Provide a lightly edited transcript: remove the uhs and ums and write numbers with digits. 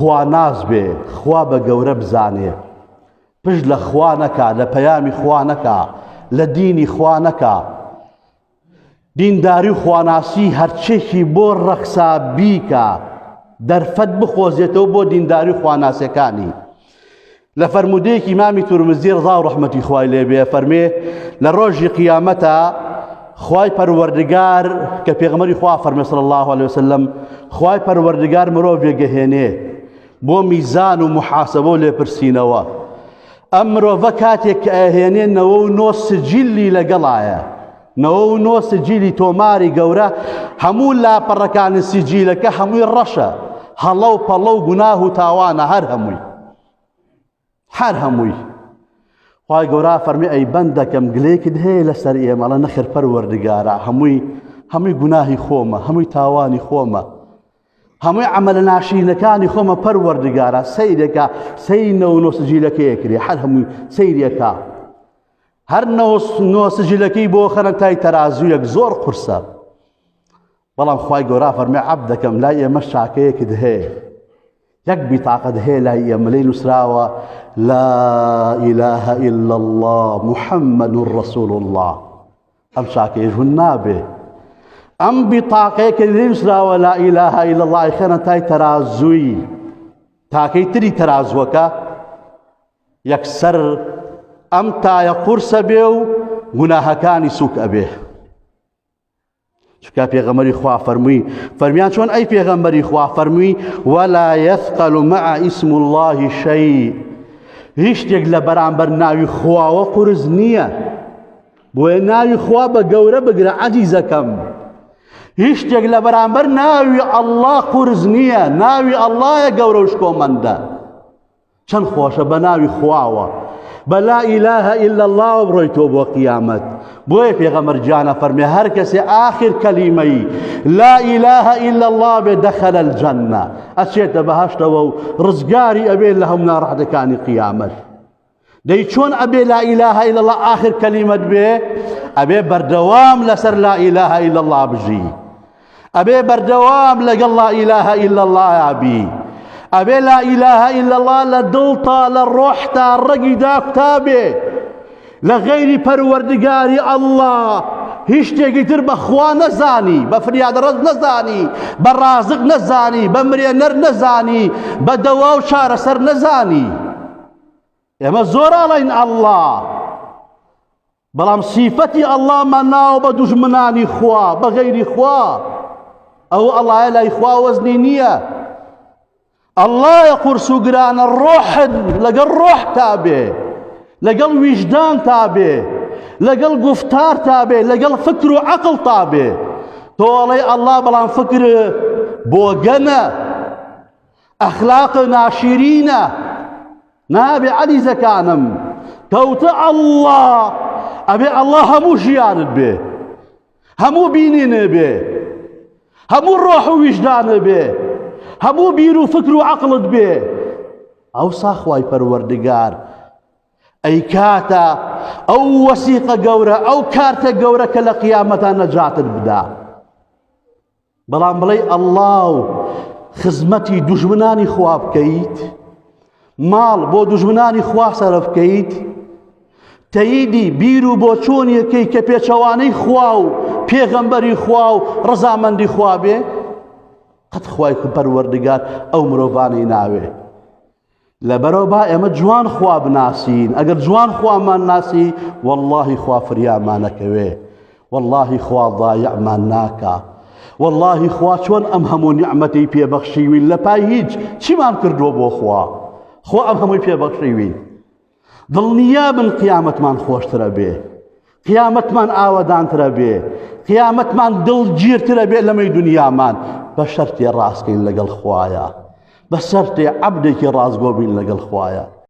خوا ناز بێ، خوا بە گەورە بزانێ، پشت لە خوا نەکا، لە پەیامی خوا نەکا، لە دینی خوا نەکا. دینداری و خواناسی هەرچێکی بۆ ڕەخسا بیکە، دەرفەت بخۆزێتەوە بۆ دینداری و خواناسیەکانی. لە فەرمودەیەکی ئیمامی تورمزی ڕضا و ڕەحمەتی خوای لێ بێ فەرمێ لە ڕۆژی قیامەتە خوای پەروەردگار کە پێغەمبەری خوا فەرمێ صلی الله علیه وسلم خوای پەروەردگار مرۆڤێک دەهێنێ بۆ میزان و محاسبە و لێپرسینەوە. ئەم مرۆڤە کاتێک کە ئەهێنێنەوە و نۆ سجلی لەگەڵایە، نەوە و نۆ سجلی تۆماری گەورە، هەموو لاپەڕەکانی سجیلەکە هەمووی ڕەشە، هەڵە و پەڵە و گوناه و تاوانە، هەر هەمووی. خوای گەورە فەرمێ ئەی بەندەکەم گلەیەکت هەیە لەسەر ئێمە؟ ئەڵێ نەخێر پەروەردگارە، هەمووی گوناهی خۆمە، هەمووی تاوانی خۆمە، هەمووی عەمەلە ناشرینەکانی خۆمە پەروەردگارە. سەیرێکە، سەیری نەوە نۆ سجیلەکە یەکرێ، هەر هەمووی سەیرێکە، هەر نۆ سجیلەکەی بۆ خەنە تای تەرازوویەک زۆر قورسە. بەڵام خوای گەورە فەرمێ عەبدەکەم لای ئێمە شاکەیەکت هەیە، یەک بیتاقەت هەیە لای ئێمە، لێی نووسراوە لا إله إلا الله محمد رسول الله. ئەم شاکەیەش هون نابێ. ئەم بیتاقەیە کە لێی نووسراوە لا إله إلا الله خەنە تای تەرازووی، تاکەی تری تەرازوەکە یەکسەر ئەم تایە قورسە بێ و گوناهەکانی سووک ئەبێ. چونکە پێغەمبەری خوا فەرمیان چۆن ئەی پێغەمبەری خوا فەرمووی ولا يثقل مع اسم الله شيء، هیچ شتێک لە بەرامبەر ناوی خواوە قورس نییە. بۆیە ناوی خوا بە گەورە بگرە عەزیزەکەم، هیچ شتێک لە بەرامبەر ناوی ئەڵڵا قورس نییە. ناوی ئەڵڵایە گەورە و شکۆمەندە، چەند خۆشە بە ناوی خواوە، بە لا إله إلا الله بڕۆیتەوە بۆ قیامەت. بۆیە پێغەمبەر گیانە فەرمێ هەر کەسێ ئاخر کەلیمەی لا إله إلا الله بێ دەخەلە الجەنە، ئەچێتە بەهەشتەوە و ڕزگاری ئەبێ لە هەموو ناڕەحەتەکانی قیامەت. دەی چۆن ئەبێ لا إله إلا الله آخر کەلیمەت بێ؟ ئەبێ بەردەوام لەسەر لا إله إلا الله بژی، ئەبێ بەردەوام لەگەڵ لا إله إلا الله یابی، ئەبێ لا إله إلا الله لە دڵتا لە ڕۆحتا ڕەگی داکتابێ، لە غەیری پەروەردگاری ئەڵڵا هیچ شتێکی تر بە خوا نەزانی، بە فریادڕەت نەزانی، بە ڕازق نەزانی، بە مرێنەر نەزانی، بە دەوا و چارەسەر نەزانی. ئێمە زۆر ئاڵین ئەڵڵا، بەڵام سیفەتی ئەڵڵامان ناوە بە دوژمنانی خوا، بە غەیری خوا. ئەو ئەڵڵایە لای خوا وەزنی نییە. ئەڵڵایە قورس و گرانە، ڕۆحت لەگەڵ ڕۆح تابێ، لەگەڵ ویژدان تابێ، لەگەڵ گفتار تابێ، لەگەڵ فکر و عەقڵ تابێ. تۆ ئەڵێ ئەڵڵا بەڵام فکر بۆگەنە، ئەخلاق ناشرینە، نابێ عەزیزەکانم. کەوتە ئەڵڵا، ئەبێ ئەڵڵا هەموو ژیانت بێ، هەموو بینینە بێ، هەموو ڕۆح و ویژدانە بێ، هەموو بیر و فکر و عەقڵت بێ. ئەوسا خوای پەروەردگار ئەی کاتە ئەو وەسیقە گەورە، ئەو کارتە گەورە کە لە قیامەتە نەجاتت بدا. بەڵام بڵێ ئەڵڵا و خزمەتی دوژمنانی خوا بکەیت، ماڵ بۆ دوژمنانی خوا سەرە بکەیت، تەییدی بیر و بۆ چۆنیەکەی کە پێچەوانەی خوا و پێغەمبەری خوا و ڕەزامەندی خوا بێ، قەت خوای پەروەردگار ئەو مرۆڤانەی ناوێ. لەبەرەوە با ئێمە جوان خوا بناسین. ئەگەر جوان خوامان ناسی وەڵڵاهی خوا فریامانەکەوێ، وەڵڵاهی خوا ضایعمان ناکا، وەڵڵاهی خوا چۆن ئەم هەموو نیعمەتەی پێبەخشیوین لە پای هیچ چیمان کردووە بۆ خوا، خوا ئەم هەمووی پێبەخشیوین. دڵنیابن قیامەتمان خۆشترە بێ، قیامەتمان ئاوەدانترە بێ، قیامەتمان دڵگیرترە بێ لەمەی دنیامان، بە شەرتێ ڕاستکەین لەگەڵ خوایە، بە شەرتێ عەبدێکی ڕازگۆ بین لەگەڵ خوایە.